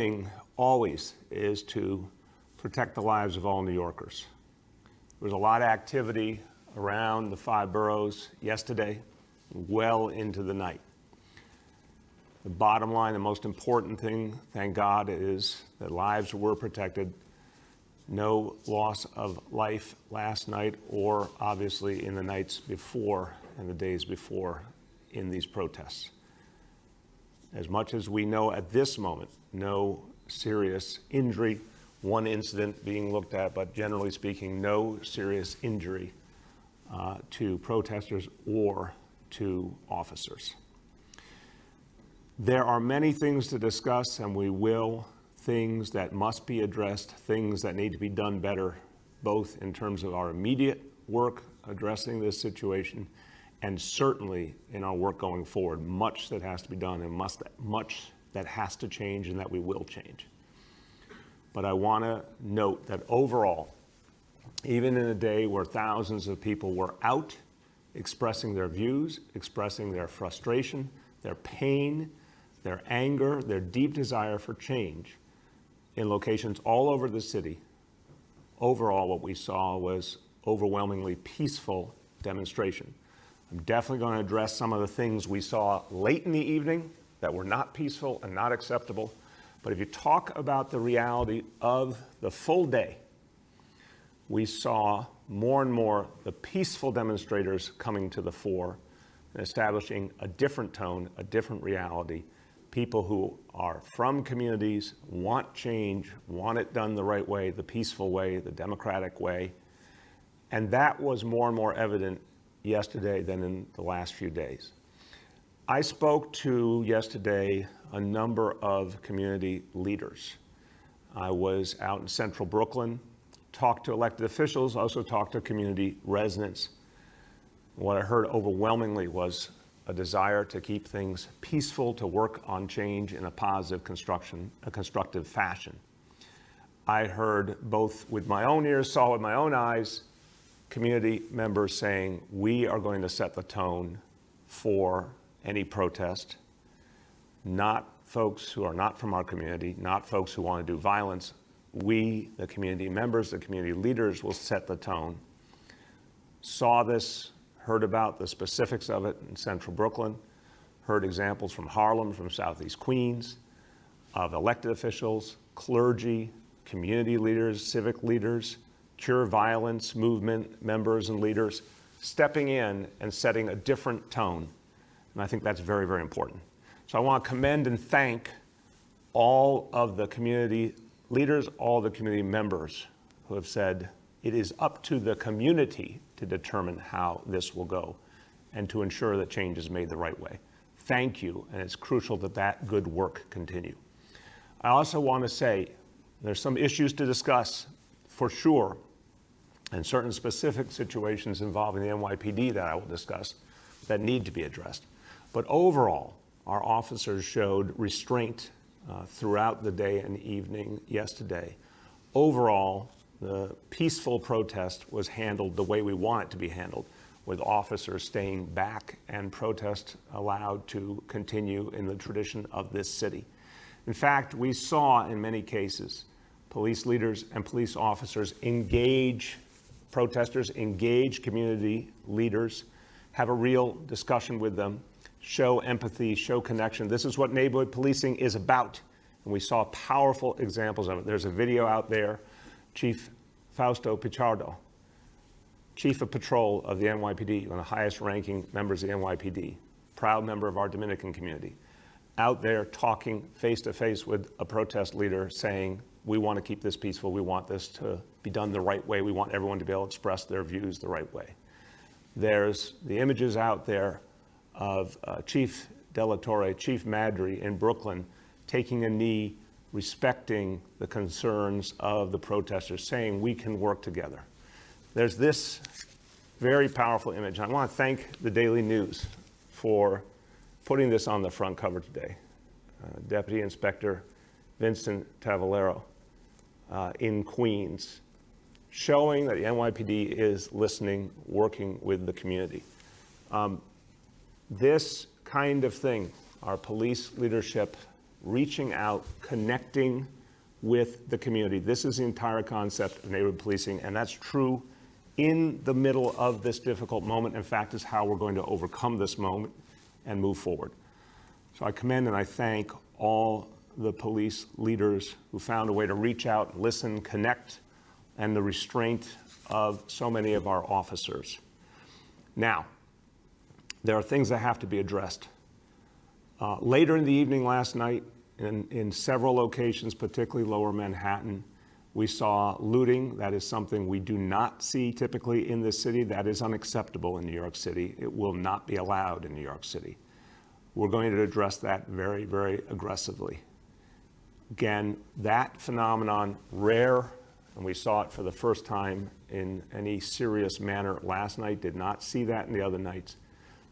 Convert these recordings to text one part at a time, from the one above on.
thing always is to protect the lives of all New Yorkers. There was a lot of activity around the 5 boroughs yesterday, well into the night. The bottom line, the most important thing, thank God, is that lives were protected. No loss of life last night or obviously in the nights before and the days before in these protests. As much as we know at this moment, no serious injury, one incident being looked at, but generally speaking, no serious injury to protesters or to officers. There are many things to discuss, and we will, things that must be addressed, things that need to be done better, both in terms of our immediate work addressing this situation and certainly in our work going forward. Much that has to be done and much that has to change and that we will change. But I want to note that overall, even in a day where thousands of people were out expressing their views, expressing their frustration, their pain, their anger, their deep desire for change in locations all over the city, overall what we saw was overwhelmingly peaceful demonstration. I'm definitely going to address some of the things we saw late in the evening that were not peaceful and not acceptable. But if you talk about the reality of the full day, we saw more and more the peaceful demonstrators coming to the fore and establishing a different tone, a different reality. People who are from communities, want change, want it done the right way, the peaceful way, the democratic way. And that was more and more evident yesterday than in the last few days. I spoke to yesterday a number of community leaders. I was out in central Brooklyn, talked to elected officials, also talked to community residents. What I heard overwhelmingly was a desire to keep things peaceful, to work on change in a positive constructive fashion. I heard both with my own ears, saw with my own eyes, community members saying, we are going to set the tone for any protest, not folks who are not from our community, not folks who want to do violence. We, the community members, the community leaders, will set the tone. Saw this, heard about the specifics of it in central Brooklyn, heard examples from Harlem, from Southeast Queens, of elected officials, clergy, community leaders, civic leaders, Cure Violence movement members and leaders stepping in and setting a different tone. And I think that's very, very important. So I want to commend and thank all of the community leaders, all the community members who have said it is up to the community to determine how this will go and to ensure that change is made the right way. Thank you, and it's crucial that that good work continue. I also want to say there's some issues to discuss for sure, and certain specific situations involving the NYPD that I will discuss that need to be addressed. But overall, our officers showed restraint throughout the day and evening yesterday. Overall, the peaceful protest was handled the way we want it to be handled, with officers staying back and protest allowed to continue in the tradition of this city. In fact, we saw in many cases police leaders and police officers engage protesters, engage community leaders, have a real discussion with them, show empathy, show connection. This is what neighborhood policing is about. And we saw powerful examples of it. There's a video out there, Chief Fausto Pichardo, Chief of Patrol of the NYPD, one of the highest ranking members of the NYPD, proud member of our Dominican community, out there talking face to face with a protest leader saying, we want to keep this peaceful. We want this to be done the right way. We want everyone to be able to express their views the right way. There's the images out there of Chief Delatorre, Chief Madry in Brooklyn, taking a knee, respecting the concerns of the protesters, saying we can work together. There's this very powerful image. I want to thank the Daily News for putting this on the front cover today. Deputy Inspector Vincent Tavallero in Queens, showing that the NYPD is listening, working with the community. This kind of thing, our police leadership reaching out, connecting with the community. This is the entire concept of neighborhood policing, and that's true in the middle of this difficult moment. In fact, is how we're going to overcome this moment and move forward. So I commend and I thank all the police leaders who found a way to reach out, listen, connect, and the restraint of so many of our officers. Now, there are things that have to be addressed. Later in the evening last night, in several locations, particularly Lower Manhattan, we saw looting. That is something we do not see typically in this city. That is unacceptable in New York City. It will not be allowed in New York City. We're going to address that very, very aggressively. Again, that phenomenon, rare, and we saw it for the first time in any serious manner last night, did not see that in the other nights.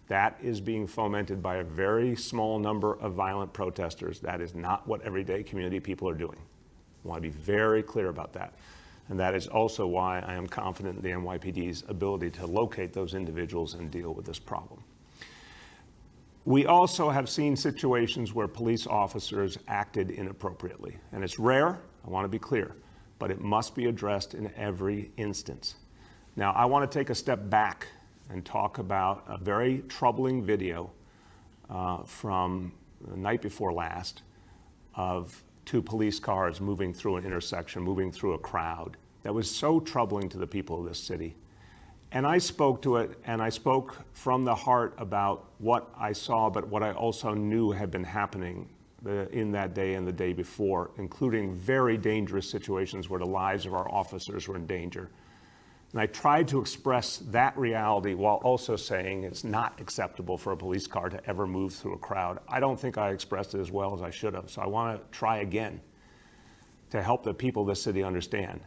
That is being fomented by a very small number of violent protesters. That is not what everyday community people are doing. I want to be very clear about that. And that is also why I am confident in the NYPD's ability to locate those individuals and deal with this problem. We also have seen situations where police officers acted inappropriately. And it's rare, I want to be clear, but it must be addressed in every instance. Now, I want to take a step back and talk about a very troubling video from the night before last of two police cars moving through an intersection, moving through a crowd that was so troubling to the people of this city. And I spoke to it, and I spoke from the heart about what I saw, but what I also knew had been happening in that day and the day before, including very dangerous situations where the lives of our officers were in danger. And I tried to express that reality while also saying it's not acceptable for a police car to ever move through a crowd. I don't think I expressed it as well as I should have, so I want to try again to help the people of this city understand.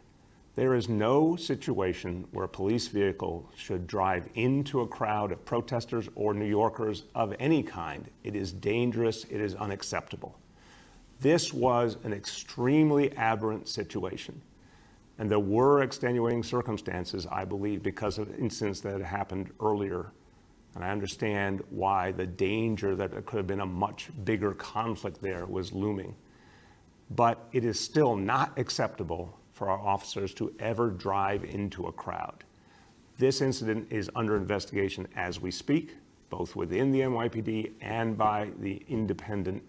There is no situation where a police vehicle should drive into a crowd of protesters or New Yorkers of any kind. It is dangerous. It is unacceptable. This was an extremely aberrant situation. And there were extenuating circumstances, I believe, because of incidents that had happened earlier. And I understand why the danger that there could have been a much bigger conflict there was looming. But it is still not acceptable for our officers to ever drive into a crowd. This incident is under investigation as we speak, both within the NYPD and by the independent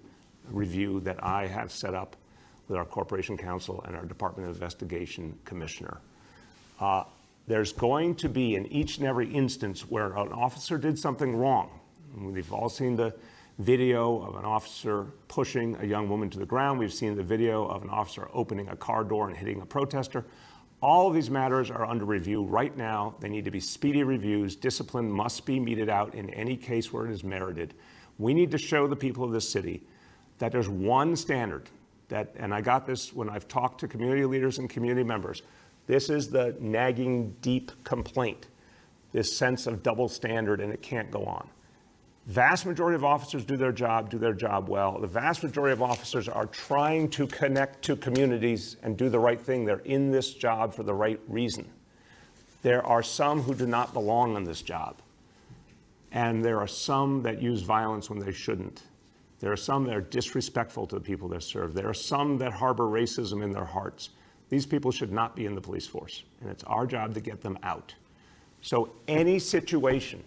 review that I have set up with our Corporation Counsel and our Department of Investigation Commissioner. There's going to be in each and every instance where an officer did something wrong. We've all seen the video of an officer pushing a young woman to the ground. We've seen the video of an officer opening a car door and hitting a protester. All of these matters are under review right now. They need to be speedy reviews. Discipline must be meted out in any case where it is merited. We need to show the people of this city that there's one standard that, and I got this when I've talked to community leaders and community members, this is the nagging deep complaint, this sense of double standard, and it can't go on. Vast majority of officers do their job well. The vast majority of officers are trying to connect to communities and do the right thing. They're in this job for the right reason. There are some who do not belong on this job. And there are some that use violence when they shouldn't. There are some that are disrespectful to the people they serve. There are some that harbor racism in their hearts. These people should not be in the police force, and it's our job to get them out. So any situation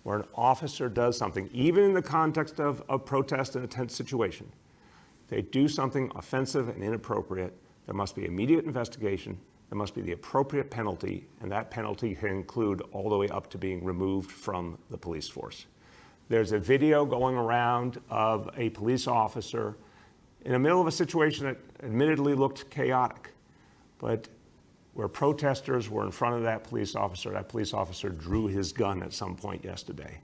where an officer does something, even in the context of a protest and a tense situation, they do something offensive and inappropriate, there must be immediate investigation, there must be the appropriate penalty, and that penalty can include all the way up to being removed from the police force. There's a video going around of a police officer in the middle of a situation that admittedly looked chaotic, but where protesters were in front of that police officer drew his gun at some point yesterday.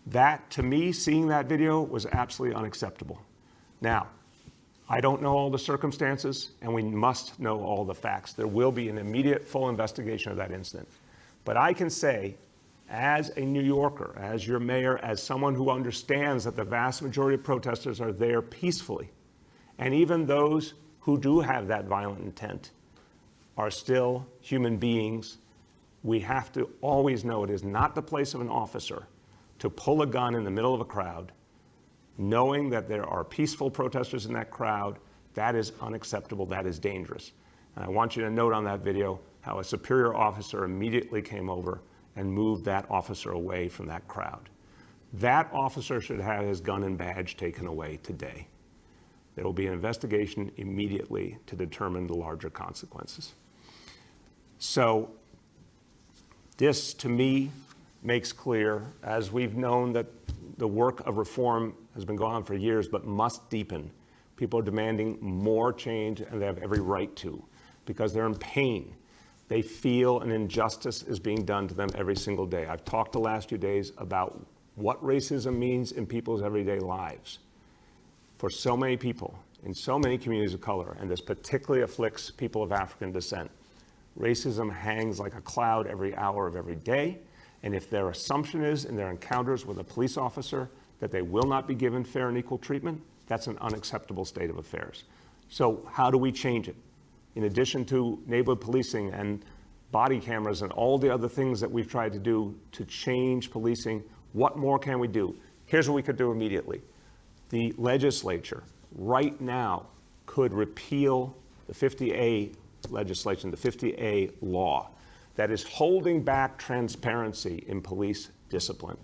That, to me, seeing that video was absolutely unacceptable. Now, I don't know all the circumstances, and we must know all the facts. There will be an immediate full investigation of that incident. But I can say, as a New Yorker, as your mayor, as someone who understands that the vast majority of protesters are there peacefully, and even those who do have that violent intent are still human beings, we have to always know it is not the place of an officer to pull a gun in the middle of a crowd, knowing that there are peaceful protesters in that crowd, that is unacceptable, that is dangerous. And I want you to note on that video how a superior officer immediately came over and moved that officer away from that crowd. That officer should have his gun and badge taken away today. There will be an investigation immediately to determine the larger consequences. So this, to me, makes clear, as we've known that the work of reform has been going on for years, but must deepen. People are demanding more change, and they have every right to, because they're in pain. They feel an injustice is being done to them every single day. I've talked the last few days about what racism means in people's everyday lives. For so many people, in so many communities of color, and this particularly afflicts people of African descent, racism hangs like a cloud every hour of every day. And if their assumption is in their encounters with a police officer that they will not be given fair and equal treatment, that's an unacceptable state of affairs. So how do we change it? In addition to neighborhood policing and body cameras and all the other things that we've tried to do to change policing, what more can we do? Here's what we could do immediately. The legislature right now could repeal the 50A legislation, the 50A law, that is holding back transparency in police discipline.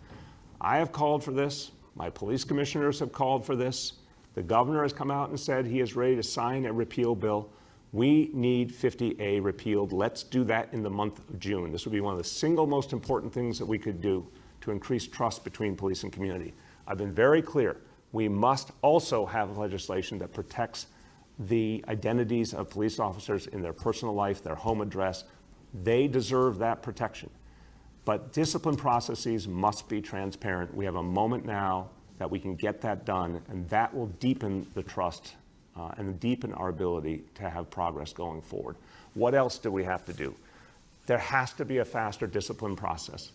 I have called for this. My police commissioners have called for this. The governor has come out and said he is ready to sign a repeal bill. We need 50A repealed. Let's do that in the month of June. This would be one of the single most important things that we could do to increase trust between police and community. I've been very clear. We must also have legislation that protects the identities of police officers in their personal life, their home address. They deserve that protection. But discipline processes must be transparent. We have a moment now that we can get that done, and that will deepen the trust and deepen our ability to have progress going forward. What else do we have to do? There has to be a faster discipline process.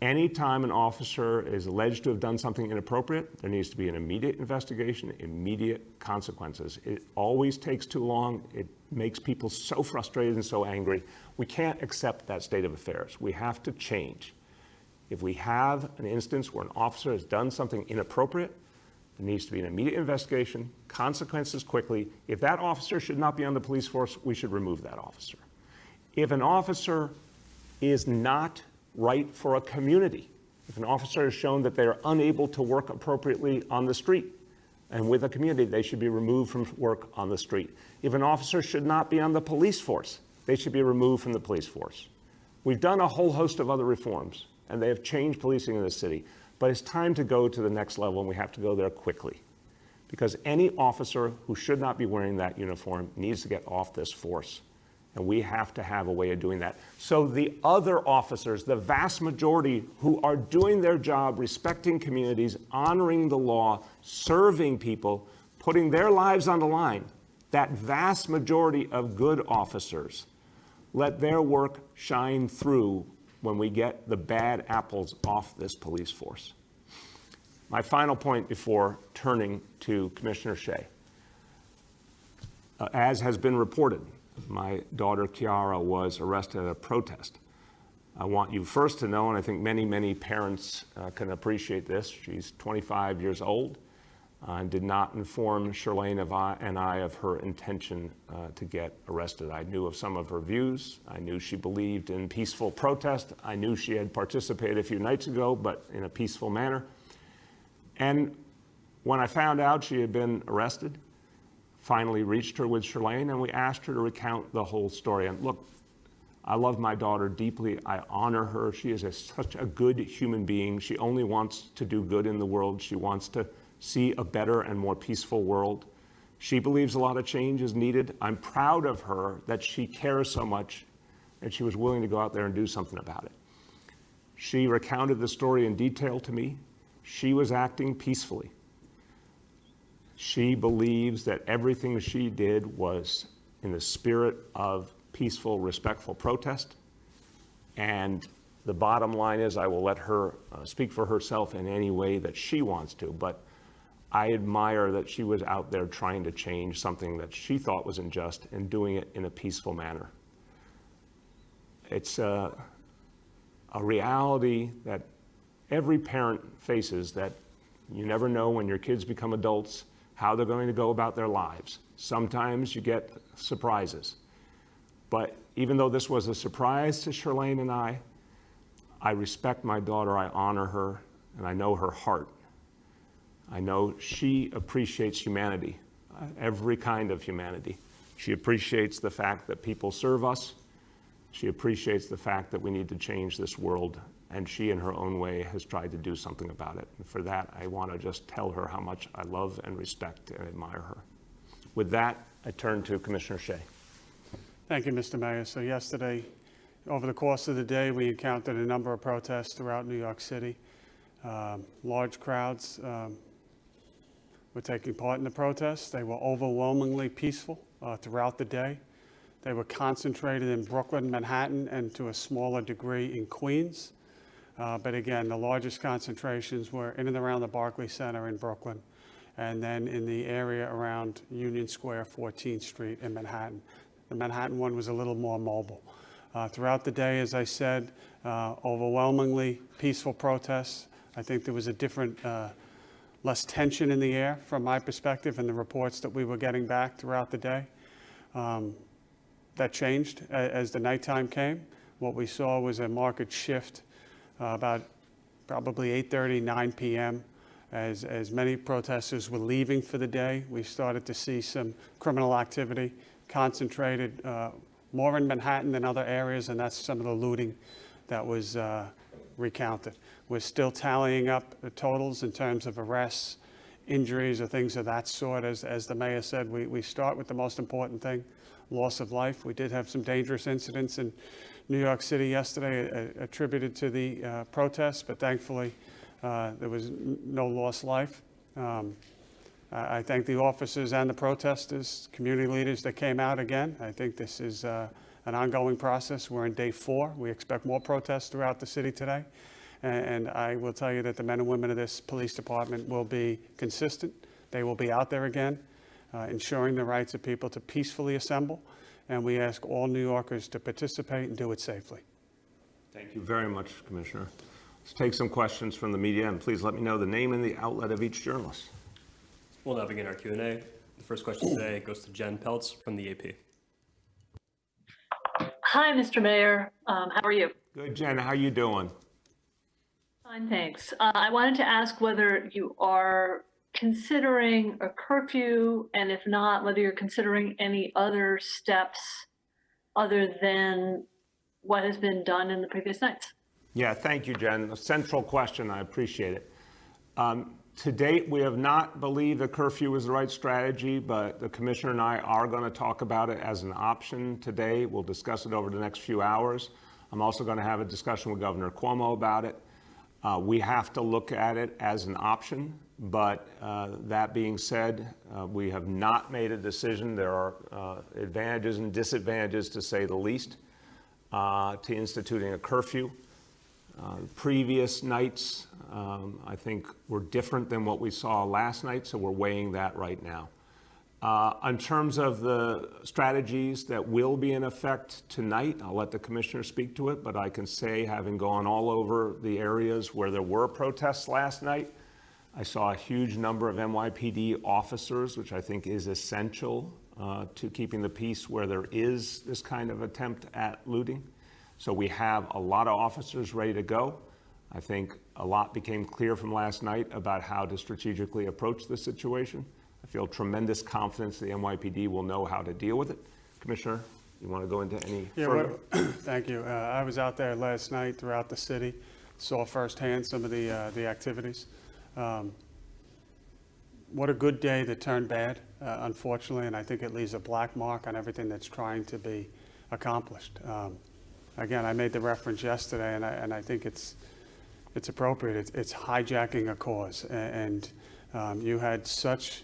Anytime an officer is alleged to have done something inappropriate, there needs to be an immediate investigation, immediate consequences. It always takes too long. It makes people so frustrated and so angry. We can't accept that state of affairs. We have to change. If we have an instance where an officer has done something inappropriate, there needs to be an immediate investigation, consequences quickly. If that officer should not be on the police force, we should remove that officer. If an officer is not right for a community, if an officer has shown that they are unable to work appropriately on the street and with a community, they should be removed from work on the street. If an officer should not be on the police force, they should be removed from the police force. We've done a whole host of other reforms, and they have changed policing in the city, but it's time to go to the next level, and we have to go there quickly. Because any officer who should not be wearing that uniform needs to get off this force. And we have to have a way of doing that. So the other officers, the vast majority who are doing their job, respecting communities, honoring the law, serving people, putting their lives on the line, that vast majority of good officers, let their work shine through when we get the bad apples off this police force. My final point before turning to Commissioner Shea. As has been reported, my daughter Kiara was arrested at a protest. I want you first to know, and I think many, many parents can appreciate this, she's 25 years old and did not inform Shirlane and I of her intention to get arrested. I knew of some of her views. I knew she believed in peaceful protest. I knew she had participated a few nights ago, but in a peaceful manner. And when I found out she had been arrested, finally reached her with Shirlane, and we asked her to recount the whole story. And look, I love my daughter deeply. I honor her. She is such a good human being. She only wants to do good in the world. She wants to see a better and more peaceful world. She believes a lot of change is needed. I'm proud of her that she cares so much that she was willing to go out there and do something about it. She recounted the story in detail to me. She was acting peacefully. She believes that everything she did was in the spirit of peaceful, respectful protest. And the bottom line is I will let her speak for herself in any way that she wants to. But I admire that she was out there trying to change something that she thought was unjust and doing it in a peaceful manner. It's a reality that every parent faces, that You never know when your kids become adults how they're going to go about their lives. Sometimes you get surprises. But even though this was a surprise to Shirlane and I respect my daughter, I honor her, and I know her heart. I know she appreciates humanity, every kind of humanity. She appreciates the fact that people serve us. She appreciates the fact that we need to change this world, and she, in her own way, has tried to do something about it. And for that, I want to just tell her how much I love and respect and admire her. With that, I turn to Commissioner Shea. Thank you, Mr. Mayor. So yesterday, over the course of the day, we encountered a number of protests throughout New York City. Large crowds were taking part in the protests. They were overwhelmingly peaceful throughout the day. They were concentrated in Brooklyn, Manhattan, and to a smaller degree in Queens. But again, the largest concentrations were in and around the Barclays Center in Brooklyn, and then in the area around Union Square, 14th Street in Manhattan. The Manhattan one was a little more mobile. Throughout the day, as I said, overwhelmingly peaceful protests. I think there was a different, less tension in the air from my perspective and the reports that we were getting back throughout the day. That changed as the nighttime came. What we saw was a marked shift about probably 8:30, 9 p.m. As many protesters were leaving for the day, we started to see some criminal activity concentrated more in Manhattan than other areas, and that's some of the looting that was recounted. We're still tallying up the totals in terms of arrests, injuries, or things of that sort. As the mayor said, we start with the most important thing, loss of life. We did have some dangerous incidents in New York City yesterday attributed to the protests, but thankfully there was no lost life. I thank the officers and the protesters, community leaders that came out again. I think this is an ongoing process. We're in day 4. We expect more protests throughout the city today. And I will tell you that the men and women of this police department will be consistent. They will be out there again, ensuring the rights of people to peacefully assemble. And we ask all New Yorkers to participate and do it safely. Thank you very much, Commissioner. Let's take some questions from the media, and please let me know the name and the outlet of each journalist. We'll now begin our Q&A. The first question today goes to Jen Peltz from the AP. Hi, Mr. Mayor. How are you? Good, Jen. How you doing? Fine, thanks. I wanted to ask whether you are considering a curfew, and if not, whether you're considering any other steps other than what has been done in the previous nights. Yeah, thank you, Jen. A central question. I appreciate it. To date, we have not believed a curfew is the right strategy, but the commissioner and I are going to talk about it as an option today. We'll discuss it over the next few hours. I'm also going to have a discussion with Governor Cuomo about it. We have to look at it as an option, but that being said, we have not made a decision. There are advantages and disadvantages, to say the least, to instituting a curfew. Previous nights, I think, were different than what we saw last night, so we're weighing that right now. In terms of the strategies that will be in effect tonight, I'll let the commissioner speak to it, but I can say, having gone all over the areas where there were protests last night, I saw a huge number of NYPD officers, which I think is essential to keeping the peace where there is this kind of attempt at looting. So we have a lot of officers ready to go. I think a lot became clear from last night about how to strategically approach the situation. I feel tremendous confidence the NYPD will know how to deal with it. Commissioner, you want to go into any further? Thank you. I was out there last night throughout the city, saw firsthand some of the activities. What a good day that turned bad, unfortunately, and I think it leaves a black mark on everything that's trying to be accomplished. Again, I made the reference yesterday, and I think it's appropriate. It's hijacking a cause, and you had such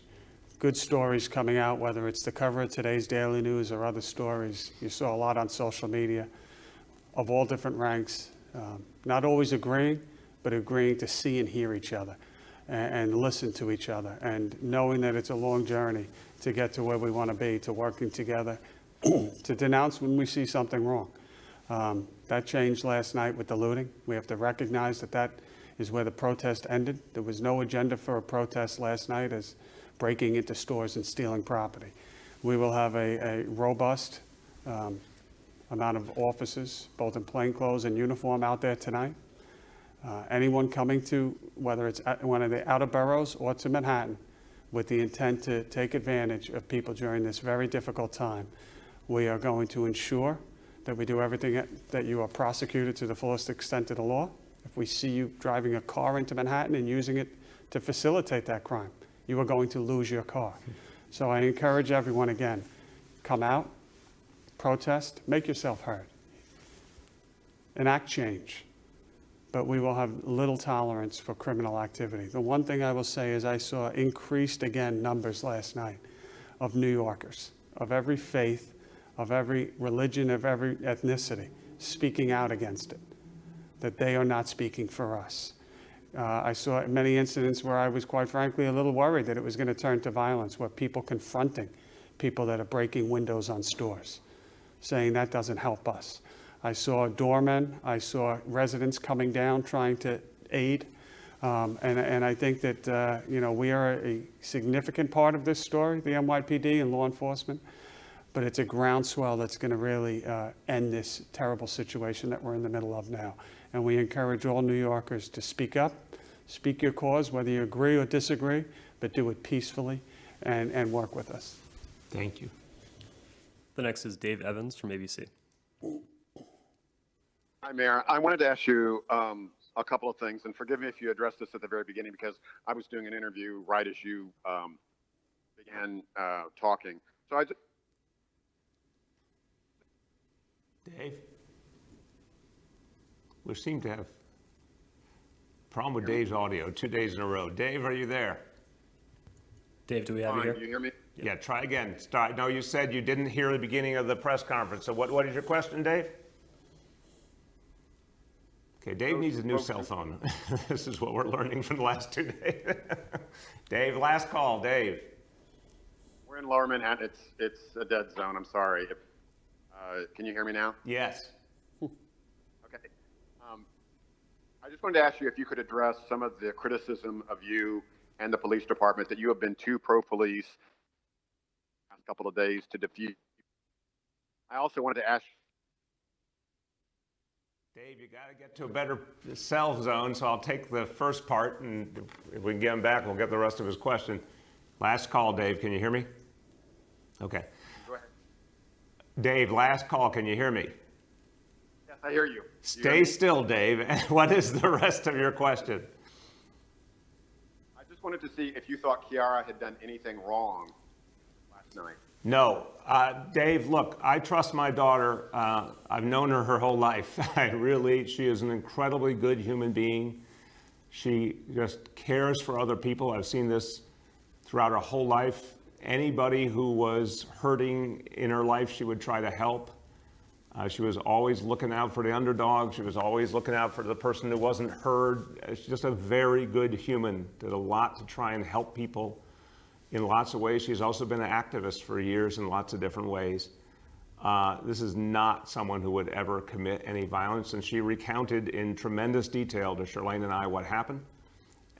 good stories coming out, whether it's the cover of today's Daily News or other stories. You saw a lot on social media of all different ranks, not always agreeing, but agreeing to see and hear each other and listen to each other, and knowing that it's a long journey to get to where we want to be, to working together to denounce when we see something wrong. That changed last night with the looting. We have to recognize that is where the protest ended. There was no agenda for a protest last night as breaking into stores and stealing property. We will have a robust amount of officers, both in plainclothes and uniform, out there tonight. Anyone coming to, whether it's one of the outer boroughs or to Manhattan, with the intent to take advantage of people during this very difficult time, we are going to ensure that we do everything that you are prosecuted to the fullest extent of the law. If we see you driving a car into Manhattan and using it to facilitate that crime, you are going to lose your car. So I encourage everyone, again, come out, protest, make yourself heard, enact change. But we will have little tolerance for criminal activity. The one thing I will say is I saw increased, again, numbers last night of New Yorkers, of every faith, of every religion, of every ethnicity, speaking out against it, that they are not speaking for us. I saw many incidents where I was, quite frankly, a little worried that it was going to turn to violence, where people confronting people that are breaking windows on stores, saying that doesn't help us. I saw doormen, I saw residents coming down trying to aid, and I think that we are a significant part of this story, the NYPD and law enforcement, but it's a groundswell that's going to really end this terrible situation that we're in the middle of now. And we encourage all New Yorkers to speak up, speak your cause, whether you agree or disagree, but do it peacefully and work with us. Thank you. The next is Dave Evans from ABC. Hi, Mayor. I wanted to ask you a couple of things, and forgive me if you addressed this at the very beginning because I was doing an interview right as you began talking. So Dave? We seem to have a problem with Dave's audio 2 days in a row. Dave, are you there? Dave, do we have you here? Do you hear me? Yeah, try again. Start. No, you said you didn't hear the beginning of the press conference. So what is your question, Dave? Okay, Dave needs a new cell phone. This is what we're learning from the last 2 days. Dave, last call, Dave. We're in Lower Manhattan. It's a dead zone. I'm sorry. Can you hear me now? Yes. Okay. I just wanted to ask you if you could address some of the criticism of you and the police department that you have been too pro-police the last couple of days to defuse. I also wanted to ask Dave, you got to get to a better cell zone, so I'll take the first part, and if we can get him back, we'll get the rest of his question. Last call, Dave. Can you hear me? Okay. Go ahead. Dave, last call. Can you hear me? Yes, I hear you. Stay still, Dave. What is the rest of your question? I just wanted to see if you thought Kiara had done anything wrong last night. No. Dave, look, I trust my daughter. I've known her whole life. She is an incredibly good human being. She just cares for other people. I've seen this throughout her whole life. Anybody who was hurting in her life, she would try to help. She was always looking out for the underdog. She was always looking out for the person who wasn't heard. She's just a very good human. Did a lot to try and help people in lots of ways. She's also been an activist for years in lots of different ways. This is not someone who would ever commit any violence, and she recounted in tremendous detail to Charlene and I what happened.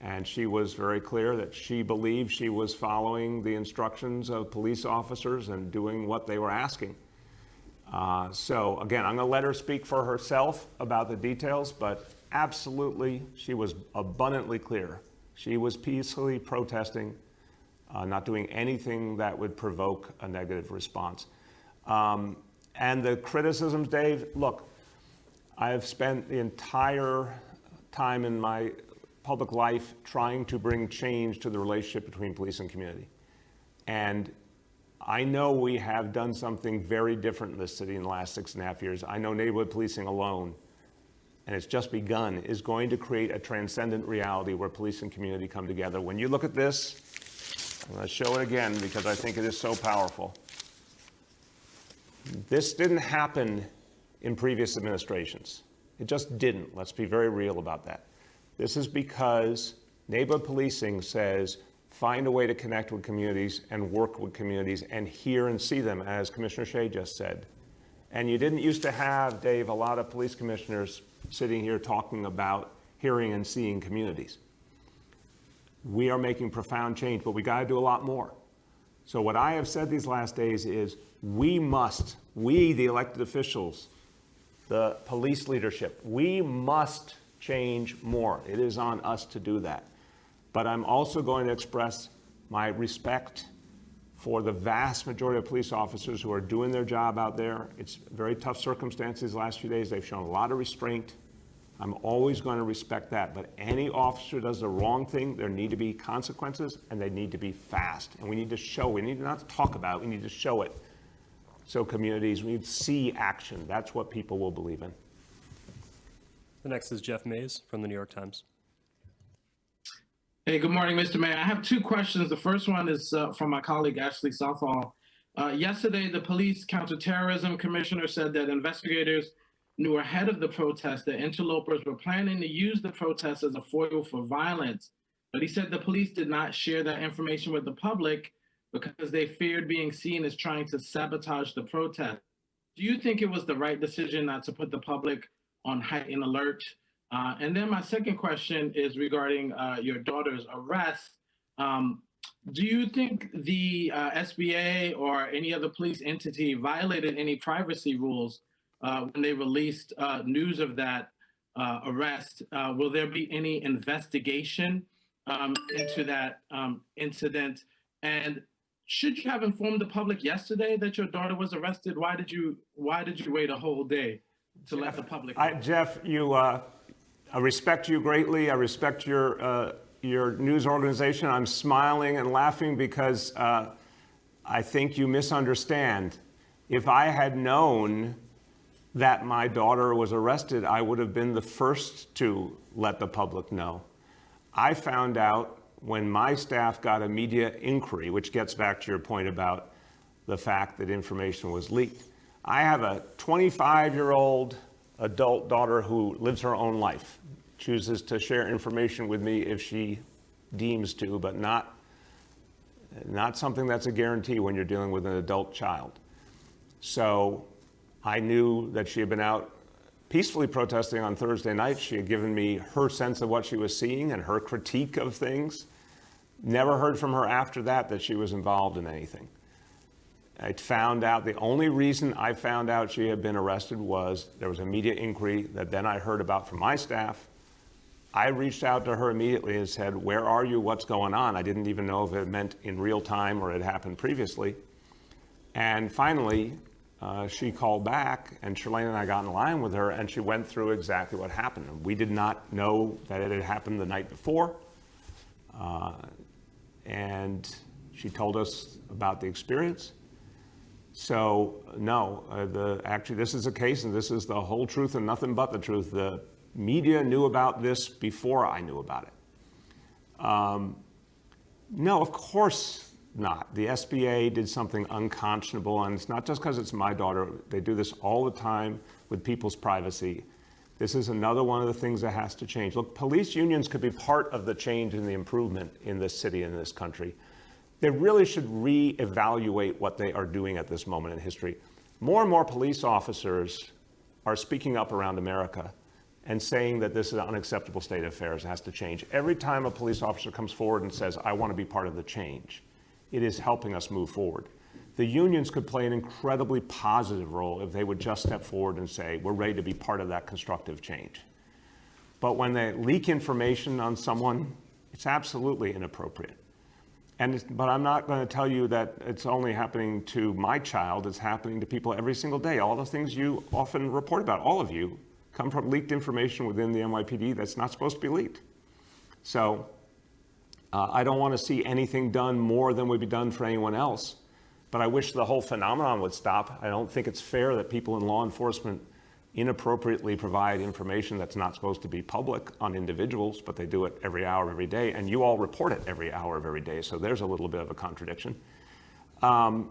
And she was very clear that she believed she was following the instructions of police officers and doing what they were asking. So again, I'm going to let her speak for herself about the details, but absolutely, she was abundantly clear. She was peacefully protesting, not doing anything that would provoke a negative response. And the criticisms, Dave, look, I have spent the entire time in my public life trying to bring change to the relationship between police and community. And I know we have done something very different in this city in the last 6.5 years. I know neighborhood policing alone, and it's just begun, is going to create a transcendent reality where police and community come together. When you look at this, I'm going to show it again because I think it is so powerful. This didn't happen in previous administrations. It just didn't. Let's be very real about that. This is because neighborhood policing says, find a way to connect with communities and work with communities and hear and see them, as Commissioner Shea just said. And you didn't used to have, Dave, a lot of police commissioners sitting here talking about hearing and seeing communities. We are making profound change, but we got to do a lot more. So what I have said these last days is we, the elected officials, the police leadership, we must change more. It is on us to do that. But I'm also going to express my respect for the vast majority of police officers who are doing their job out there. It's very tough circumstances the last few days. They've shown a lot of restraint. I'm always going to respect that. But any officer does the wrong thing, there need to be consequences, and they need to be fast. And we need to show, we need not to talk about it, we need to show it. So communities, we need to see action. That's what people will believe in. The next is Jeff Mays from the New York Times. Hey, good morning, Mr. Mayor. I have two questions. The first one is from my colleague, Ashley Southall. Yesterday, the police counterterrorism commissioner said that investigators knew ahead of the protest that interlopers were planning to use the protest as a foil for violence. But he said the police did not share that information with the public because they feared being seen as trying to sabotage the protest. Do you think it was the right decision not to put the public on heightened alert? And then my second question is regarding your daughter's arrest. Do you think the SBA or any other police entity violated any privacy rules when they released news of that arrest? Will there be any investigation into that incident? And should you have informed the public yesterday that your daughter was arrested? Why did you wait a whole day to let the public know? Jeff, I respect you greatly. I respect your news organization. I'm smiling and laughing because I think you misunderstand. If I had known that my daughter was arrested, I would have been the first to let the public know. I found out when my staff got a media inquiry, which gets back to your point about the fact that information was leaked. I have a 25-year-old adult daughter who lives her own life, chooses to share information with me if she deems to, but not something that's a guarantee when you're dealing with an adult child. So I knew that she had been out peacefully protesting on Thursday night. She had given me her sense of what she was seeing and her critique of things. Never heard from her after that she was involved in anything. I found out, the only reason I found out she had been arrested was there was a media inquiry that then I heard about from my staff. I reached out to her immediately and said, where are you? What's going on? I didn't even know if it meant in real time or it happened previously. And finally, she called back, and Shalane and I got in line with her, and she went through exactly what happened. We did not know that it had happened the night before. And she told us about the experience. So no, actually this is a case, and this is the whole truth and nothing but the truth. The media knew about this before I knew about it. No, of course not. The SBA did something unconscionable, and it's not just because it's my daughter. They do this all the time with people's privacy. This is another one of the things that has to change. Look, police unions could be part of the change and the improvement in this city and in this country. They really should reevaluate what they are doing at this moment in history. More and more police officers are speaking up around America and saying that this is an unacceptable state of affairs. It has to change. Every time a police officer comes forward and says, I want to be part of the change, it is helping us move forward. The unions could play an incredibly positive role if they would just step forward and say, we're ready to be part of that constructive change. But when they leak information on someone, it's absolutely inappropriate. But I'm not going to tell you that it's only happening to my child. It's happening to people every single day. All the things you often report about, all of you, come from leaked information within the NYPD that's not supposed to be leaked. So I don't want to see anything done more than would be done for anyone else. But I wish the whole phenomenon would stop. I don't think it's fair that people in law enforcement inappropriately provide information that's not supposed to be public on individuals, but they do it every hour of every day, and you all report it every hour of every day, so there's a little bit of a contradiction. And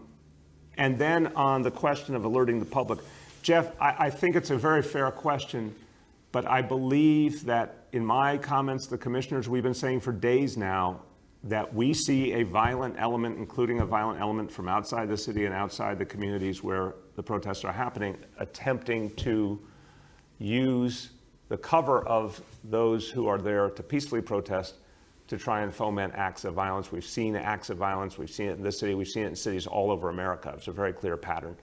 then on the question of alerting the public, Jeff, I think it's a very fair question, but I believe that in my comments, the commissioners, we've been saying for days now that we see a violent element, including a violent element from outside the city and outside the communities where the protests are happening, attempting to use the cover of those who are there to peacefully protest to try and foment acts of violence. We've seen acts of violence. We've seen it in this city. We've seen it in cities all over America. It's a very clear pattern.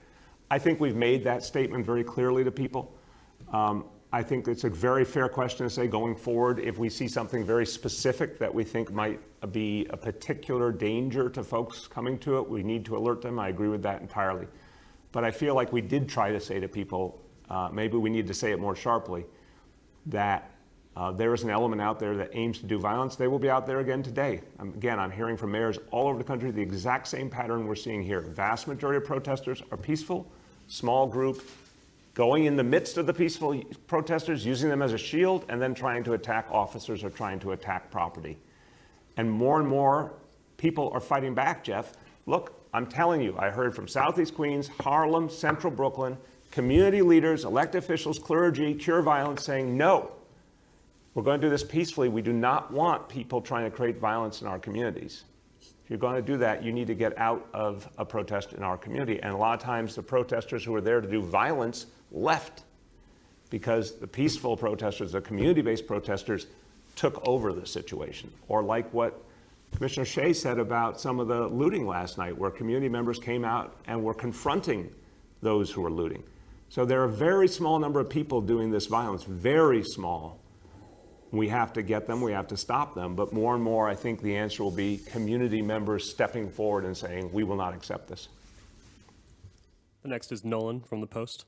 I think we've made that statement very clearly to people. I think it's a very fair question to say going forward, if we see something very specific that we think might be a particular danger to folks coming to it, we need to alert them. I agree with that entirely. But I feel like we did try to say to people, maybe we need to say it more sharply, that there is an element out there that aims to do violence. They will be out there again today. Again, I'm hearing from mayors all over the country the exact same pattern we're seeing here. Vast majority of protesters are peaceful, small group, going in the midst of the peaceful protesters, using them as a shield, and then trying to attack officers or trying to attack property. And more people are fighting back, Jeff. Look, I'm telling you, I heard from Southeast Queens, Harlem, Central Brooklyn, community leaders, elected officials, clergy, Cure Violence saying, no, we're going to do this peacefully. We do not want people trying to create violence in our communities. If you're going to do that, you need to get out of a protest in our community. And a lot of times the protesters who are there to do violence left because the peaceful protesters, the community-based protesters, took over the situation. Or like what Commissioner Shea said about some of the looting last night, where community members came out and were confronting those who were looting. So there are a very small number of people doing this violence, very small. We have to get them, we have to stop them, but more and more I think the answer will be community members stepping forward and saying, we will not accept this. The next is Nolan from the Post.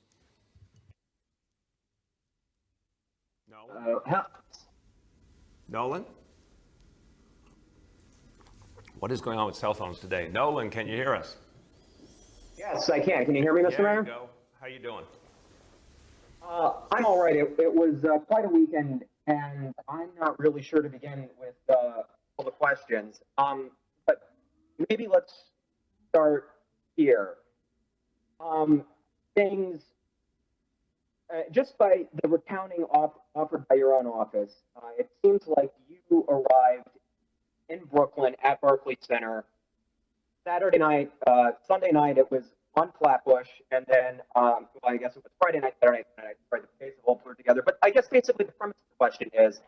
Nolan? What is going on with cell phones today? Nolan, can you hear us? Yes, I can. Can you hear me, Mr. There Mayor? you go. How you doing? I'm all right. It was quite a weekend, and I'm not really sure to begin with all the questions. But maybe let's start here. Things, just by the recounting offered by your own office, it seems like you arrived in Brooklyn at Barclays Center Saturday night. Sunday night it was on Flatbush, and then well, I guess it was Friday night, Saturday night. I tried to piece the whole blur together. But I guess basically the premise of the question is,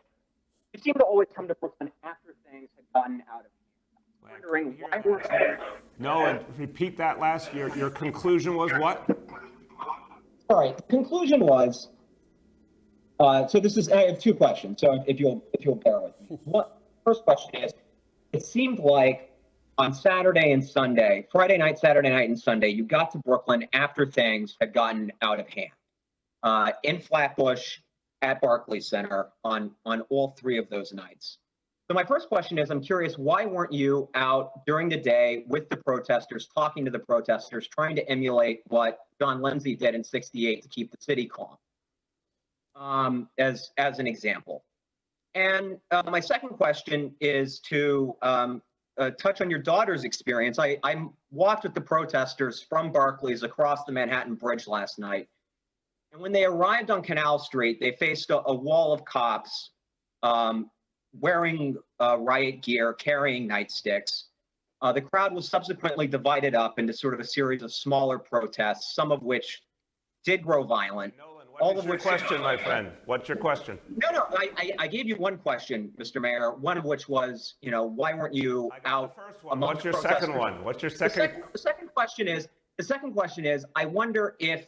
you seem to always come to Brooklyn after things had gotten out of hand. Wondering why we're No, and repeat that last. Your conclusion was what? All right. The conclusion was. So this is. I have two questions. So if you'll bear with me. First question is, it seemed like on Saturday and Sunday, Friday night, Saturday night, and Sunday, you got to Brooklyn after things had gotten out of hand. In Flatbush, at Barclays Center, on all three of those nights. So my first question is, I'm curious, why weren't you out during the day with the protesters, talking to the protesters, trying to emulate what John Lindsay did in '68 to keep the city calm, as an example? And my second question is to touch on your daughter's experience. I walked with the protesters from Barclays across the Manhattan Bridge last night. And when they arrived on Canal Street, they faced a wall of cops wearing riot gear, carrying nightsticks. The crowd was subsequently divided up into sort of a series of smaller protests, some of which did grow violent. All of your question, my friend. What's your question? No, I gave you one question, Mr. Mayor, one of which was, why weren't you out among What's your protesters? second one? What's your second? The second question is, I wonder if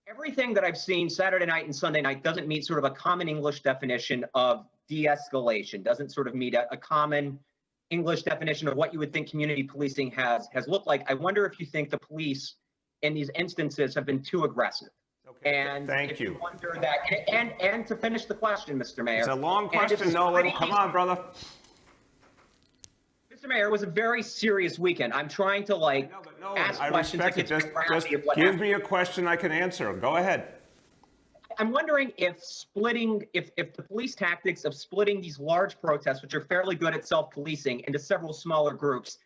everything that I've seen Saturday night and Sunday night doesn't meet sort of a common English definition of de-escalation, doesn't sort of meet a common English definition of what you would think community policing has looked like. I wonder if you think the police in these instances have been too aggressive. Okay. And Thank you. Wonder that, and to finish the question, Mr. Mayor. It's a long question, Nolan. Come on, brother. Mr. Mayor, it was a very serious weekend. I'm trying to ask I questions. respect it. Just give me a question I can answer. Go ahead. I'm wondering if the police tactics of splitting these large protests, which are fairly good at self-policing, into several smaller groups,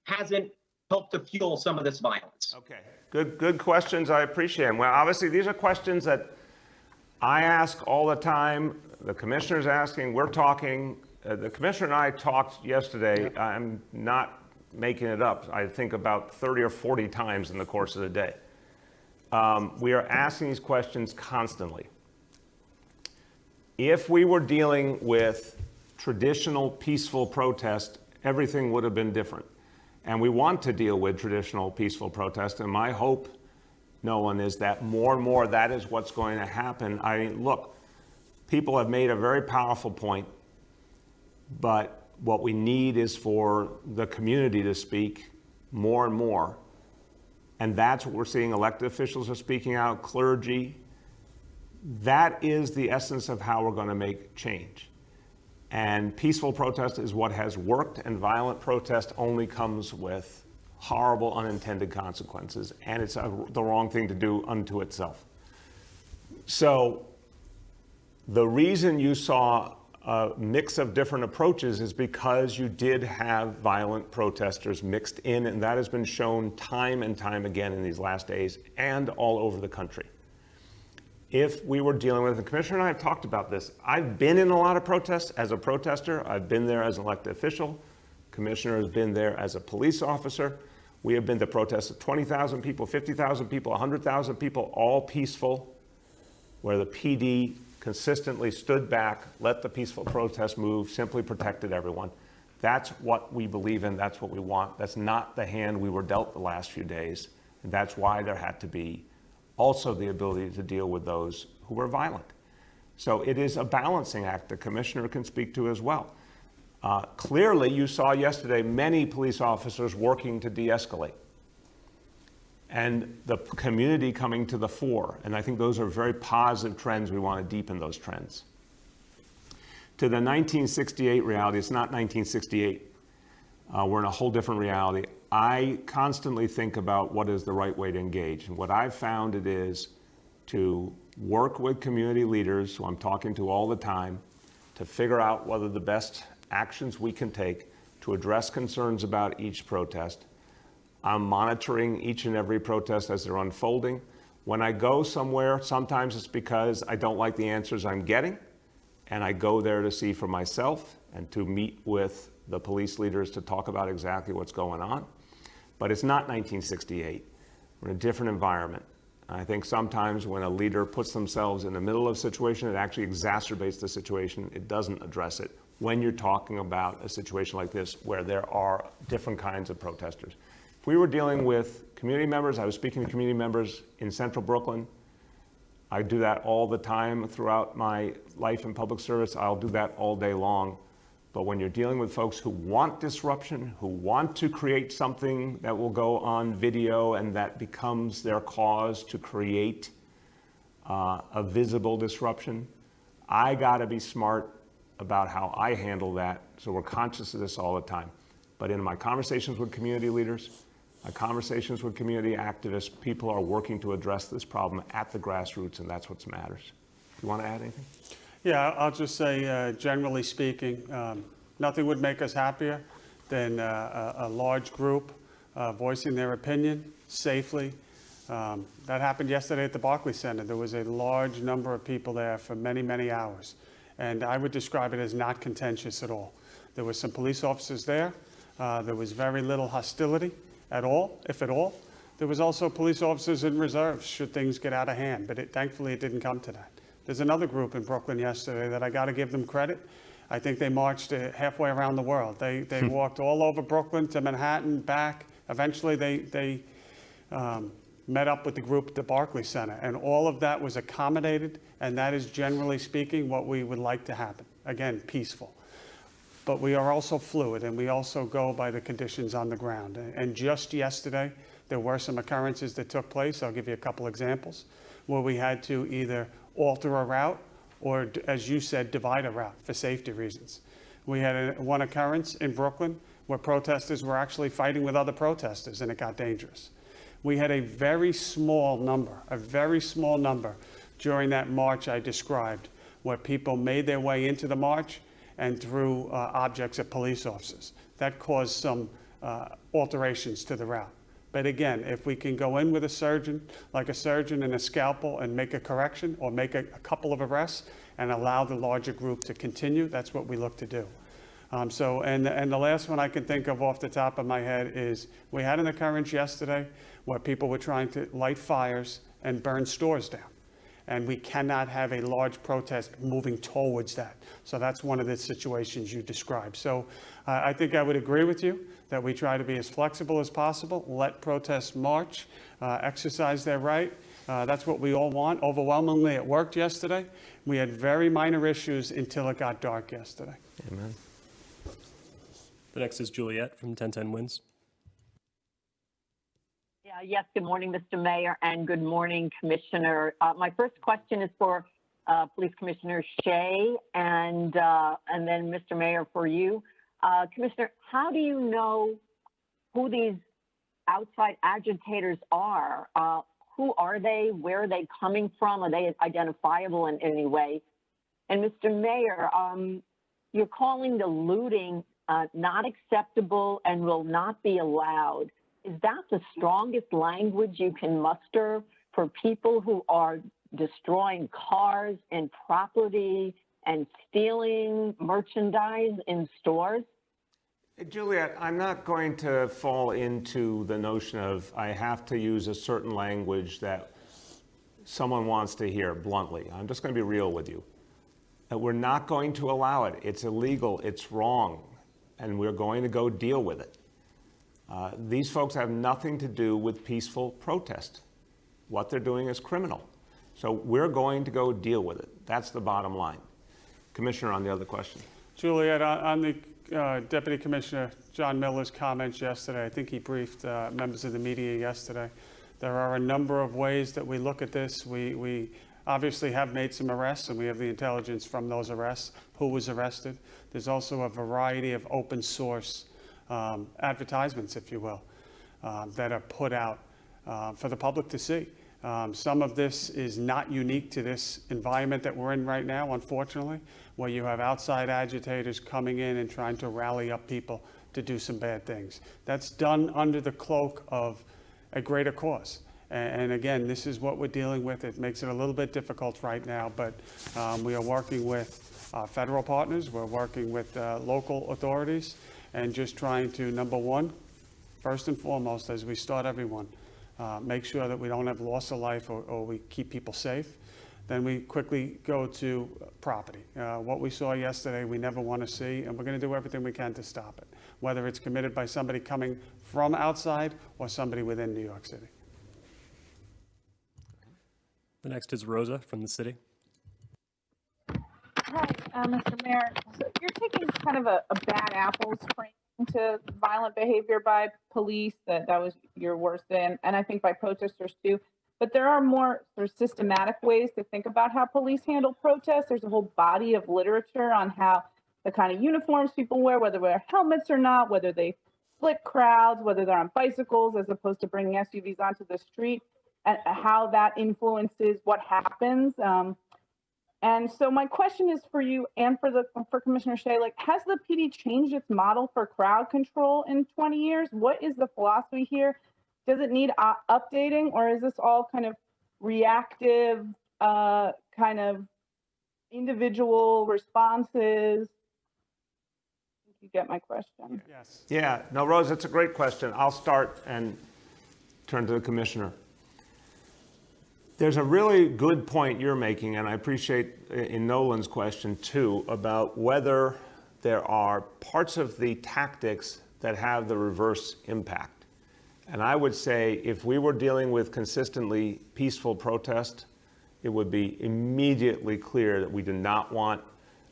hasn't helped to fuel some of this violence. Okay. Good questions. I appreciate them. Well, obviously, these are questions that I ask all the time. The commissioner's asking. We're talking. The commissioner and I talked yesterday. I'm not making it up. I think about 30 or 40 times in the course of the day. we are asking these questions constantly. If we were dealing with traditional peaceful protest, everything would have been different. And we want to deal with traditional peaceful protest. And my hope, Nolan, is that more and more that is what's going to happen. I mean, look, people have made a very powerful point, but what we need is for the community to speak more and more. And that's what we're seeing. Elected officials are speaking out, clergy. That is the essence of how we're going to make change. And peaceful protest is what has worked, and violent protest only comes with horrible unintended consequences, and it's the wrong thing to do unto itself. So the reason you saw a mix of different approaches is because you did have violent protesters mixed in, and that has been shown time and time again in these last days and all over the country. If we were dealing with, the commissioner and I have talked about this. I've been in a lot of protests as a protester. I've been there as an elected official. Commissioner has been there as a police officer. We have been to protests of 20,000 people, 50,000 people, 100,000 people, all peaceful, where the PD consistently stood back, let the peaceful protest move, simply protected everyone. That's what we believe in. That's what we want. That's not the hand we were dealt the last few days. And that's why there had to be also the ability to deal with those who were violent. So it is a balancing act the commissioner can speak to as well. Clearly, you saw yesterday many police officers working to de-escalate and the community coming to the fore. And I think those are very positive trends. We want to deepen those trends. To the 1968 reality, it's not 1968. We're in a whole different reality. I constantly think about what is the right way to engage. And what I've found it is to work with community leaders, who I'm talking to all the time, to figure out whether the best actions we can take to address concerns about each protest. I'm monitoring each and every protest as they're unfolding. When I go somewhere, sometimes it's because I don't like the answers I'm getting, and I go there to see for myself and to meet with the police leaders to talk about exactly what's going on. But it's not 1968. We're in a different environment. I think sometimes when a leader puts themselves in the middle of a situation, it actually exacerbates the situation. It doesn't address it when you're talking about a situation like this where there are different kinds of protesters. If we were dealing with community members, I was speaking to community members in central Brooklyn. I do that all the time throughout my life in public service. I'll do that all day long. But when you're dealing with folks who want disruption, who want to create something that will go on video and that becomes their cause to create a visible disruption, I gotta be smart about how I handle that. So we're conscious of this all the time. But in my conversations with community leaders, my conversations with community activists, people are working to address this problem at the grassroots, and that's what matters. You want to add anything? Yeah, I'll just say, generally speaking, nothing would make us happier than a large group voicing their opinion safely. That happened yesterday at the Barclays Center. There was a large number of people there for many, many hours. And I would describe it as not contentious at all. There were some police officers there. There was very little hostility at all, if at all. There was also police officers in reserve should things get out of hand, but thankfully it didn't come to that. There's another group in Brooklyn yesterday that I got to give them credit. I think they marched halfway around the world. They walked all over Brooklyn to Manhattan, back. Eventually they met up with the group at the Barclays Center, and all of that was accommodated, and that is generally speaking what we would like to happen. Again, peaceful. But we are also fluid, and we also go by the conditions on the ground. And just yesterday, there were some occurrences that took place. I'll give you a couple examples where we had to either alter a route or, as you said, divide a route for safety reasons. We had one occurrence in Brooklyn where protesters were actually fighting with other protesters, and it got dangerous. We had a very small number during that march I described, where people made their way into the march and threw objects at police officers. That caused some alterations to the route. But again, if we can go in with a surgeon and a scalpel, and make a correction or make a couple of arrests and allow the larger group to continue, that's what we look to do. And the last one I can think of off the top of my head is we had an occurrence yesterday where people were trying to light fires and burn stores down. And we cannot have a large protest moving towards that. So that's one of the situations you described. So I think I would agree with you that we try to be as flexible as possible, let protests march, exercise their right. That's what we all want. Overwhelmingly, it worked yesterday. We had very minor issues until it got dark yesterday. Amen. The next is Juliet from 1010 Wins. Yes, good morning, Mr. Mayor, and good morning, Commissioner. My first question is for Police Commissioner Shea, and then Mr. Mayor for you. Commissioner, how do you know who these outside agitators are? Who are they? Where are they coming from? Are they identifiable in any way? And Mr. Mayor, you're calling the looting not acceptable and will not be allowed. Is that the strongest language you can muster for people who are destroying cars and property and stealing merchandise in stores? Juliet, I'm not going to fall into the notion of I have to use a certain language that someone wants to hear bluntly. I'm just going to be real with you. That we're not going to allow it. It's illegal. It's wrong. And we're going to go deal with it. These folks have nothing to do with peaceful protest. What they're doing is criminal. So we're going to go deal with it. That's the bottom line. Commissioner, on the other question. Juliet, on the Deputy Commissioner John Miller's comments yesterday, I think he briefed members of the media yesterday. There are a number of ways that we look at this. We obviously have made some arrests, and we have the intelligence from those arrests, who was arrested. There's also a variety of open source advertisements, if you will, that are put out for the public to see. Some of this is not unique to this environment that we're in right now, unfortunately, where you have outside agitators coming in and trying to rally up people to do some bad things. That's done under the cloak of a greater cause. And again, this is what we're dealing with. It makes it a little bit difficult right now, but we are working with federal partners. We're working with local authorities and just trying to, number one, first and foremost, as we start everyone, make sure that we don't have loss of life or we keep people safe. Then we quickly go to property. What we saw yesterday, we never want to see, and we're going to do everything we can to stop it, whether it's committed by somebody coming from outside or somebody within New York City. The next is Rosa from the city. Hi, Mr. Mayor. So you're taking kind of a bad apples frame to violent behavior by police. That was your worst day, and I think by protesters too. But there are more sort of systematic ways to think about how police handle protests. There's a whole body of literature on how the kind of uniforms people wear, whether they wear helmets or not, whether they split crowds, whether they're on bicycles as opposed to bringing SUVs onto the street, and how that influences what happens. And so my question is for you and for Commissioner Shea, like, has the PD changed its model for crowd control in 20 years? What is the philosophy here? Does it need updating, or is this all kind of reactive, kind of individual responses? You get my question? Yes. Yeah, no, Rose, it's a great question. I'll start and turn to the Commissioner. There's a really good point you're making, and I appreciate in Nolan's question too, about whether there are parts of the tactics that have the reverse impact. And I would say if we were dealing with consistently peaceful protest, it would be immediately clear that we do not want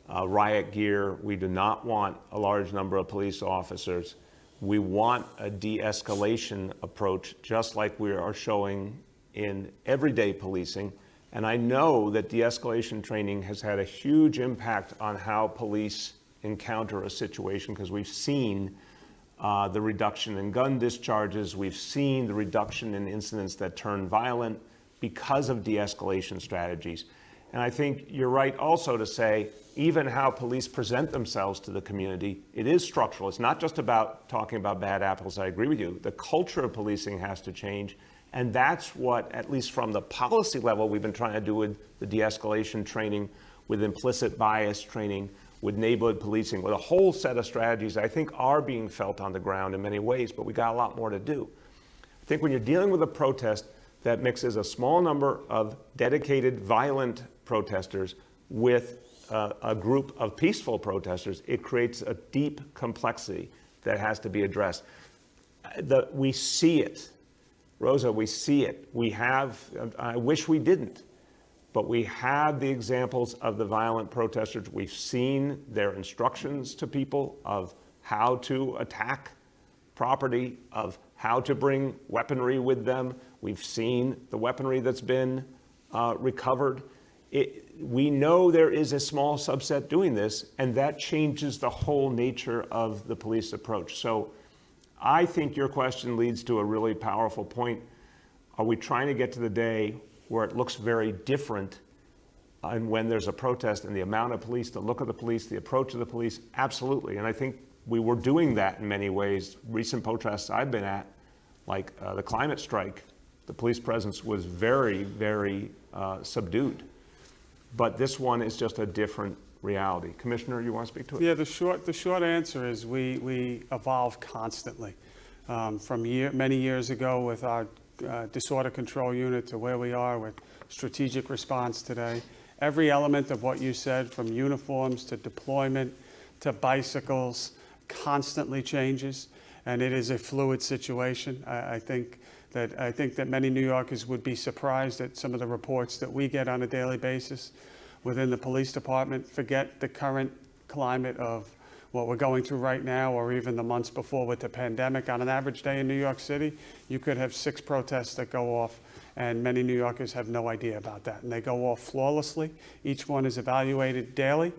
riot gear. We do not want a large number of police officers. We want a de-escalation approach, just like we are showing in everyday policing. And I know that de-escalation training has had a huge impact on how police encounter a situation, because we've seen the reduction in gun discharges. We've seen the reduction in incidents that turn violent because of de-escalation strategies. And I think you're right also to say, even how police present themselves to the community, it is structural. It's not just about talking about bad apples. I agree with you. The culture of policing has to change. And that's what, at least from the policy level, we've been trying to do with the de-escalation training, with implicit bias training, with neighborhood policing, with a whole set of strategies that I think are being felt on the ground in many ways, but we got a lot more to do. I think when you're dealing with a protest, that mixes a small number of dedicated violent protesters with a group of peaceful protesters, it creates a deep complexity that has to be addressed. We see it. Rosa, we see it. We have, I wish we didn't, but we have the examples of the violent protesters. We've seen their instructions to people of how to attack property, of how to bring weaponry with them. We've seen the weaponry that's been recovered. We know there is a small subset doing this, and that changes the whole nature of the police approach. So I think your question leads to a really powerful point. Are we trying to get to the day where it looks very different and when there's a protest and the amount of police, the look of the police, the approach of the police? Absolutely. And I think we were doing that in many ways. Recent protests I've been at, like the climate strike, the police presence was very, very subdued. But this one is just a different reality. Commissioner, you want to speak to it? Yeah, the short answer is we evolve constantly. From many years ago with our disorder control unit to where we are with strategic response today. Every element of what you said, from uniforms to deployment to bicycles, constantly changes, and it is a fluid situation. I think that many New Yorkers would be surprised at some of the reports that we get on a daily basis within the police department. Forget the current climate of what we're going through right now, or even the months before with the pandemic. On an average day in New York City, you could have 6 protests that go off, and many New Yorkers have no idea about that. And they go off flawlessly. Each one is evaluated daily,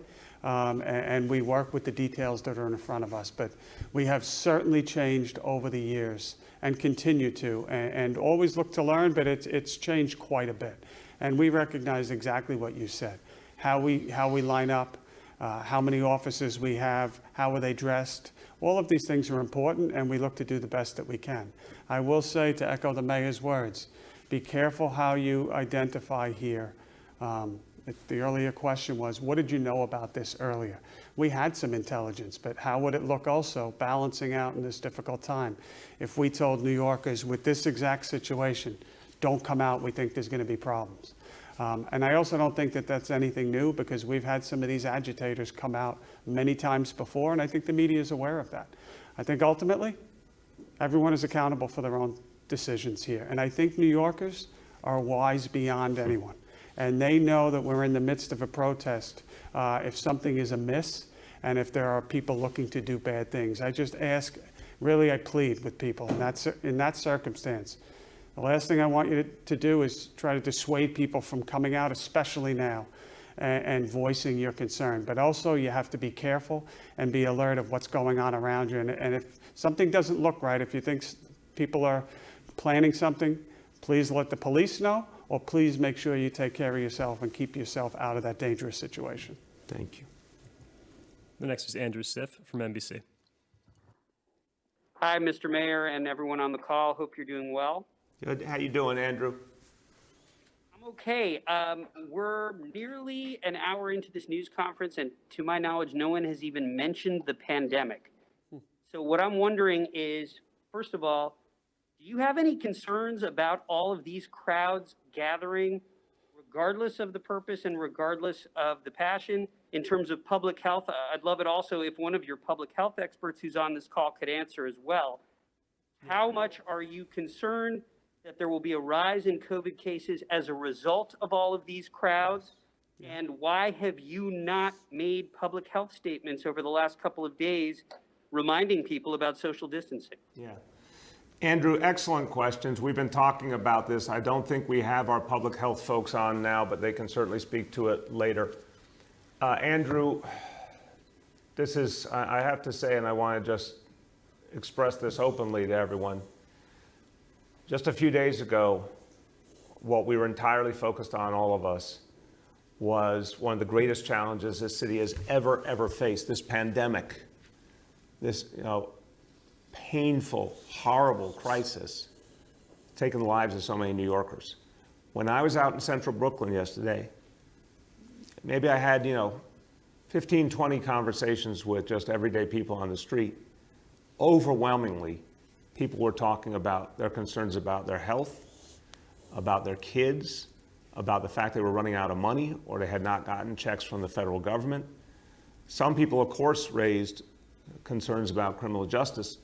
and we work with the details that are in front of us. But we have certainly changed over the years and continue to, and always look to learn, but it's changed quite a bit. And we recognize exactly what you said, how we line up, how many officers we have, how are they dressed. All of these things are important, and we look to do the best that we can. I will say, to echo the mayor's words, be careful how you identify here. The earlier question was, what did you know about this earlier? We had some intelligence, but how would it look also balancing out in this difficult time? If we told New Yorkers with this exact situation, don't come out, we think there's going to be problems. And I also don't think that that's anything new, because we've had some of these agitators come out many times before, and I think the media is aware of that. I think ultimately, everyone is accountable for their own decisions here. And I think New Yorkers are wise beyond anyone. And they know that we're in the midst of a protest if something is amiss and if there are people looking to do bad things. I just ask, really I plead with people in that circumstance. The last thing I want you to do is try to dissuade people from coming out, especially now, and voicing your concern. But also you have to be careful and be alert of what's going on around you. And if something doesn't look right, if you think people are planning something, please let the police know, or please make sure you take care of yourself and keep yourself out of that dangerous situation. Thank you. The next is Andrew Siff from NBC. Hi, Mr. Mayor and everyone on the call. Hope you're doing well. Good. How you doing, Andrew? I'm okay. We're nearly an hour into this news conference, and to my knowledge, no one has even mentioned the pandemic. So what I'm wondering is, first of all, do you have any concerns about all of these crowds gathering, regardless of the purpose and regardless of the passion, in terms of public health? I'd love it also if one of your public health experts who's on this call could answer as well. How much are you concerned that there will be a rise in COVID cases as a result of all of these crowds? And why have you not made public health statements over the last couple of days reminding people about social distancing? Yeah. Andrew, excellent questions. We've been talking about this. I don't think we have our public health folks on now, but they can certainly speak to it later. Andrew, this is, I have to say, and I want to just express this openly to everyone. Just a few days ago, what we were entirely focused on, all of us, was one of the greatest challenges this city has ever faced, this pandemic, this, painful, horrible crisis taking the lives of so many New Yorkers. When I was out in central Brooklyn yesterday, maybe I had, 15, 20 conversations with just everyday people on the street. Overwhelmingly, people were talking about their concerns about their health, about their kids, about the fact they were running out of money or they had not gotten checks from the federal government. Some people, of course, raised concerns about criminal justice,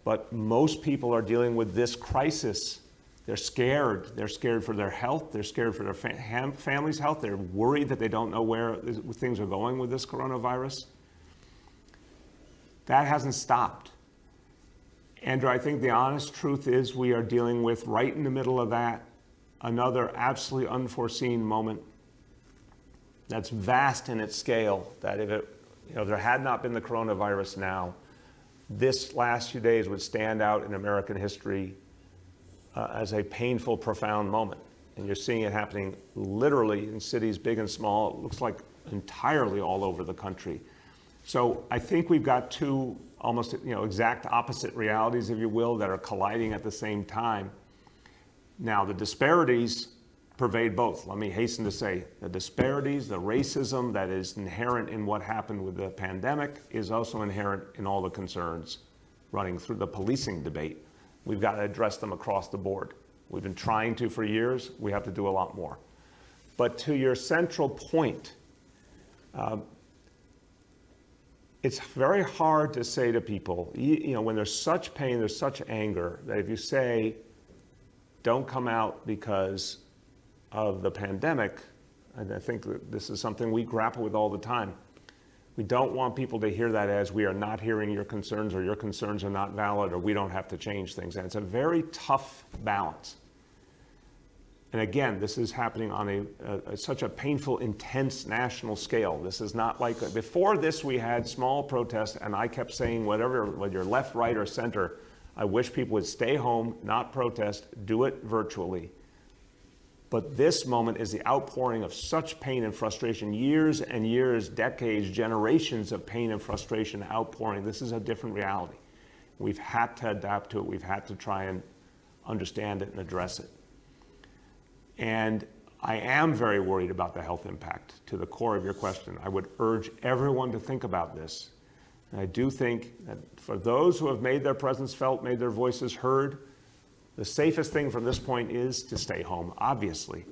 but most people are dealing with this crisis. They're scared. They're scared for their health. They're scared for their family's health. They're worried that they don't know where things are going with this coronavirus. That hasn't stopped. Andrew, I think the honest truth is we are dealing with, right in the middle of that, another absolutely unforeseen moment that's vast in its scale, that if there had not been the coronavirus now, this last few days would stand out in American history as a painful, profound moment. And you're seeing it happening literally in cities big and small. It looks like entirely all over the country. So I think we've got two almost exact opposite realities, if you will, that are colliding at the same time. Now, the disparities pervade both. Let me hasten to say the disparities, the racism that is inherent in what happened with the pandemic is also inherent in all the concerns running through the policing debate. We've got to address them across the board. We've been trying to for years. We have to do a lot more. But to your central point, it's very hard to say to people, when there's such pain, there's such anger, that if you say, don't come out because of the pandemic, and I think that this is something we grapple with all the time. We don't want people to hear that as we are not hearing your concerns, or your concerns are not valid, or we don't have to change things. And it's a very tough balance. And again, this is happening on such a painful, intense national scale. This is not like, before this we had small protests, and I kept saying, whether you're left, right, or center, I wish people would stay home, not protest, do it virtually. But this moment is the outpouring of such pain and frustration, years and years, decades, generations of pain and frustration outpouring. This is a different reality. We've had to adapt to it. We've had to try and understand it and address it. And I am very worried about the health impact, to the core of your question. I would urge everyone to think about this. And I do think that for those who have made their presence felt, made their voices heard, the safest thing from this point is to stay home, obviously,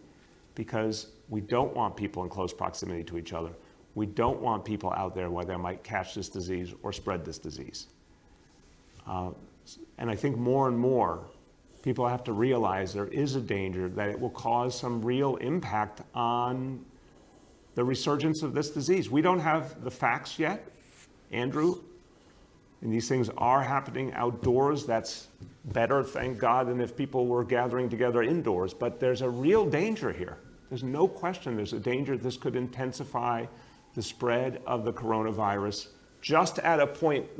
because we don't want people in close proximity to each other. We don't want people out there where they might catch this disease or spread this disease. And I think more and more, people have to realize there is a danger that it will cause some real impact on the resurgence of this disease. We don't have the facts yet, Andrew, and these things are happening outdoors. That's better, thank God, than if people were gathering together indoors. But there's a real danger here. There's no question there's a danger this could intensify the spread of the coronavirus just at a point